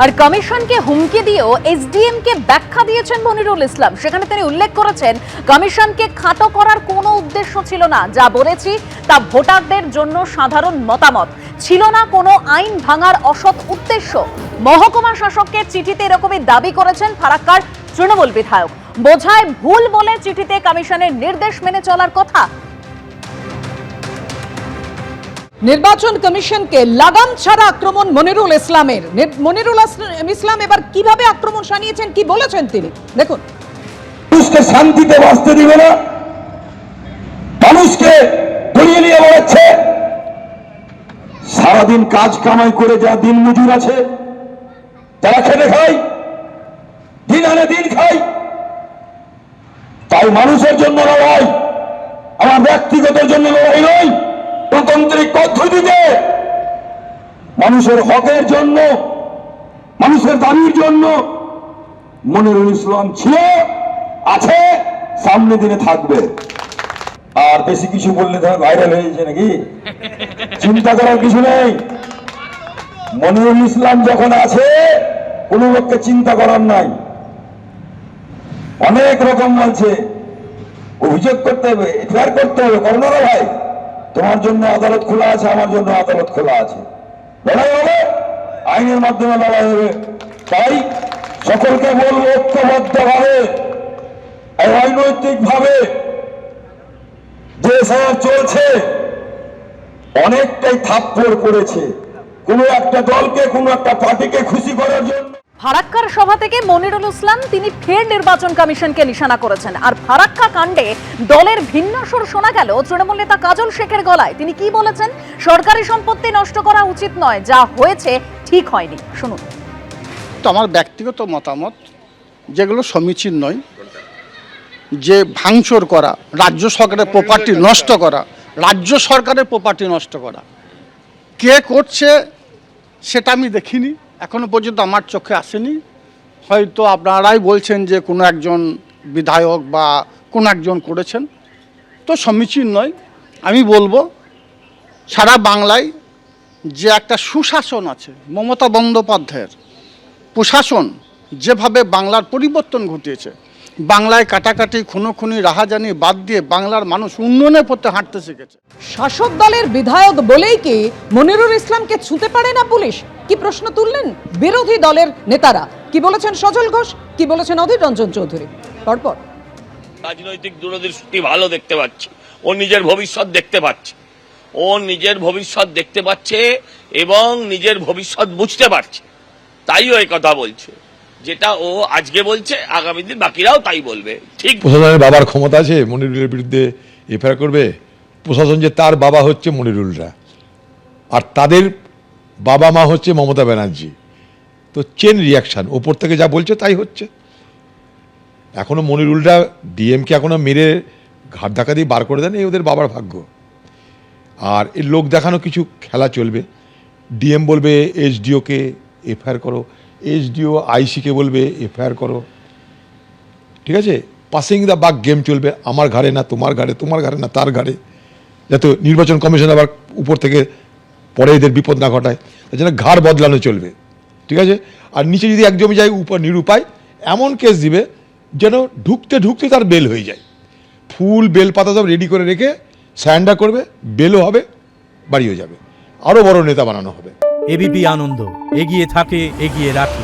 আর কমিশনকে হুমকি দিয়েও এসডিএম কে ব্যাখ্যা দিয়েছেন মনিরুল ইসলাম। সেখানে তিনি উল্লেখ করেছেন, কমিশনকে খাটো করার কোনো উদ্দেশ্য ছিল না, যা বলেছি তা ভোটারদের জন্য সাধারণ মতামত, ছিল না কোনো আইন ভাঙার অসৎ উদ্দেশ্য। মহকুমা শাসককে চিঠিতে এরকমই দাবি করেছেন ফারাক্কার তৃণমূল বিধায়ক। বোঝায় ভুল বলে চিঠিতে কমিশনের নির্দেশ মেনে চলার কথা। নির্বাচন কমিশনকে লাগাম ছাড়া আক্রমণ মনিরুল ইসলামের। মনিরুল ইসলাম এবার কিভাবে আক্রমণ শানিয়েছেন, কি বলেছেন তিনি দেখুন। মানুষকে শান্তিতে বাঁচতে দিবে না, মানুষকে ধরিয়ে নিয়ে বেড়াচ্ছে। সারাদিন কাজ কামাই করে যা দিন মজুর আছে, তারা খেতে খায়, দিন আনে দিন খায়। তাই মানুষের জন্য লড়াই, আমার ব্যক্তিগত জন্য লড়াই নয়, গণতান্ত্রিক পদ্ধতিতে মানুষের হকের জন্য, মানুষের দাবির জন্য মনিরুল ইসলাম ছিল, আছে, সামনে দিনে থাকবে। আর বেশি কিছু বললে ধর ভাইরাল হয়ে যাচ্ছে নাকি, চিন্তা করার কিছু নেই। মনিরুল ইসলাম যখন আছে, কোন লোককে চিন্তা করার নাই। অনেক রকম বলছে, অভিযোগ করতে হবে, এফআইআর করতে হবে, করোনা ভাই তোমার জন্য আদালত খোলা আছে, আমার জন্য আদালত খোলা আছে, লড়াই হবে, আইনের মাধ্যমে লড়াই হবে। তাই সকলকে বলবো, ঐক্যবদ্ধ ভাবে, অনৈতিক ভাবে যে সব চলছে, অনেকটাই থাপ্পড় পড়েছে কোনো একটা দলকে, কোনো একটা পার্টিকে খুশি করার জন্য। ফারাক্কার সভা থেকে মনিরুল ইসলাম তিনি ফের নির্বাচন কমিশনকে নিশানা করেছেন। আর ফারাক্কা কাণ্ডে দলের ভিন্ন সুর শোনা গেল তৃণমূল নেতা কাজল শেখের গলায়। তিনি কি বলেছেন? সরকারি সম্পত্তি নষ্ট করা উচিত নয়, যা হয়েছে ঠিক হয়নি, শুনুন। তো আমার ব্যক্তিগত মতামত, যেগুলো সমীচীন নয়, যে ভাঙচুর করা, রাজ্য সরকারের প্রপার্টি নষ্ট করা, রাজ্য সরকারের প্রপার্টি নষ্ট করা, কে করছে সেটা আমি দেখিনি, এখনো পর্যন্ত আমার চোখে আসেনি। হয়তো আপনারাই বলছেন যে কোনো একজন বিধায়ক বা কোনো একজন করেছেন, তো সমীচীন নয়। আমি বলবো সারা বাংলায় যে একটা সুশাসন আছে, মমতা বন্দ্যোপাধ্যায়ের প্রশাসন যেভাবে বাংলার পরিবর্তন ঘটিয়েছে, বাংলায় কাটাকাটি, খুনোখুনি, রাহাজানি বাদ দিয়ে বাংলার মানুষ উন্নয়নের পথে হাঁটতে শিখেছে। শাসক দলের বিধায়ক বলেই কি মনিরুল ইসলামকে ছুঁতে পারে না পুলিশ? কি প্রশ্ন তুললেন বিরোধী দলের নেতারা। কি বলেছেন সজল ঘোষ, কি বলেছেন অধীর রঞ্জন চৌধুরী। পরপর রাজনৈতিক দূরদৃষ্টি ভালো দেখতে পাচ্ছি, ও নিজের ভবিষ্যৎ দেখতে পাচ্ছে, ও নিজের ভবিষ্যৎ দেখতে পাচ্ছে এবং নিজের ভবিষ্যৎ বুঝতে পারছে, তাই ও এই কথা বলছে। যেটা ও আজকে বলছে, আগামী দিন বাকিরাও তাই বলবে। ঠিক প্রশাসনের বাবার ক্ষমতা আছে মনিরুলের বিরুদ্ধে এফআইআর করবে? প্রশাসন যে তার বাবা হচ্ছে মনিরুলরা, আর তাদের বাবা মা হচ্ছে মমতা ব্যানার্জি। তো চেন রিয়াকশন, ওপর থেকে যা বলছে তাই হচ্ছে। এখনো মনিরুলরা ডিএমকে এখনো মেরে ঘাট ধাক্কা দিয়ে বার করে দেন, এই ওদের বাবার ভাগ্য। আর এই লোক দেখানো কিছু খেলা চলবে। ডিএম বলবে এসডিওকে এফআইআর করো, এসডিও আইসিকে বলবে এফআইআর করো, ঠিক আছে? পাসিং দ্য বাক গেম চলবে, আমার ঘাড়ে না তোমার ঘাড়ে, তোমার ঘাড়ে না তার ঘাড়ে, যাতে নির্বাচন কমিশন আবার উপর থেকে পরে এদের বিপদ না ঘটায়, তার জন্য ঘাড় বদলানো চলবে, ঠিক আছে? আর নিচে যদি এক জমি যায়, উপর নিরুপায় এমন কেস দিবে যেন ঢুকতে ঢুকতে তার বেল হয়ে যায়। ফুল বেল পাতা সব রেডি করে রেখে স্যান্ডা করবে, বেলও হবে, বাড়িও যাবে, আরও বড় নেতা বানানো হবে। এবিপি আনন্দ, এগিয়ে থাকে, এগিয়ে রাখে।